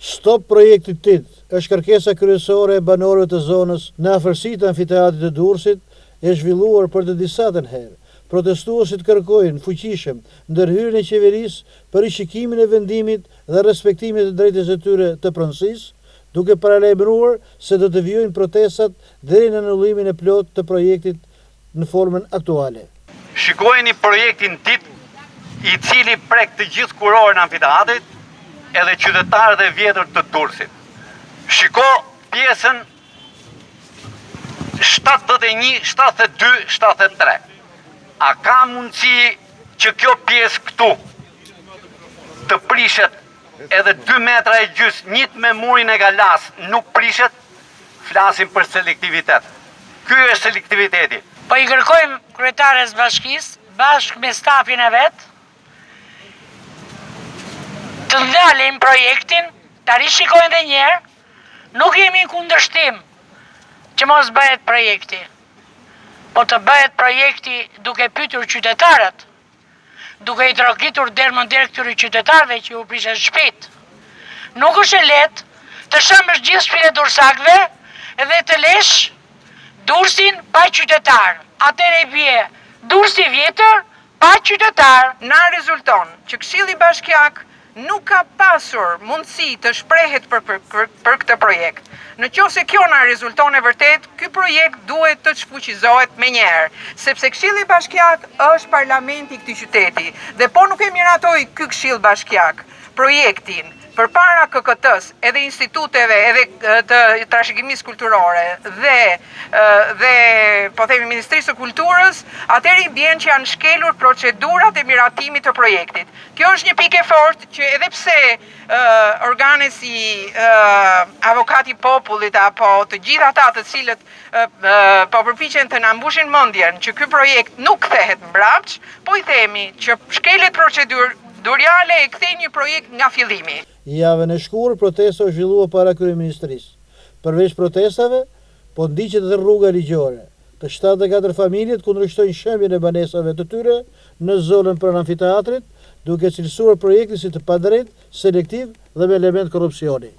Stop projektit TIT është kërkesa kryesore e banorëve të zonës në afërsi të amfiteatrit të Durrësit, e zhvilluar për të disatën herë. Protestuesit kërkojnë fuqishëm ndërhyrjen e qeverisë për rishikimin e vendimit dhe respektimin e drejtës së tyre të pronësisë, duke paralajmëruar se do të vijojnë protestat deri në anullimin e plotë të projektit në formën aktuale. Shikojeni projektin TIT, i cili prek të gjithë kurorën e amfiteatrit edhe qytetarët e vjetër të Durrësit. Shiko pjesën 71, 72, 73. A ka mundësi që kjo pjesë këtu të prishet edhe 2 metra e gjys, njët me murin e galas, nuk prishet? Flasim për selektivitet. Ky është selektiviteti. Po i kërkojmë kryetares bashkisë, bashkë me stafin e vetë, të ndalin projektin, të rishikojnë dhe njerë, nuk jemi në kundërshtim që mos bëhet projekti, po të bëhet projekti duke pyetur qytetarët, duke i trogitur dermën der këtyre qytetarëve që u prishet shtëpit. Nuk është e lehtë të shëmbësh gjithë shtëpitë e dursakëve dhe të lesh Durrësin pa qytetar. Atëherë i bie Durrësi vjetër pa qytetar. Na rezulton që Këshilli Bashkiak nuk ka pasur mundësi të shprehet për këtë projekt. Në qoftë se kjo na rezulton e vërtet, ky projekt duhet të shfuqizohet menjëherë, sepse Këshilli Bashkiak është parlamenti i këtij qyteti dhe po nuk e miratoi ky Këshill Bashkiak projektin përpara KKT-s, edhe instituteve, edhe të trashëgimisë kulturore dhe po themi Ministrisë së Kulturës, atëherë i bën që janë shkelur procedurat e miratimit të projektit. Kjo është një pikë e fortë që edhe pse organe si avokati i popullit apo të gjithë ata të cilët po përpiqen të na mbushin mendjen që ky projekt nuk kthehet mbrapsht, po i themi që shkelet procedurale e kthejnë një projekt nga fillimi. Javën e shkuar protesta u zhvillua para kryeministrisë. Përveç protestave, po ndiqet edhe rruga ligjore. Të 74 familjet kundërshtojnë shembjen e banesave të tyre në zonën pranë amfiteatrit, duke cilësuar projektin si të padrejtë, selektiv dhe me element korrupsioni.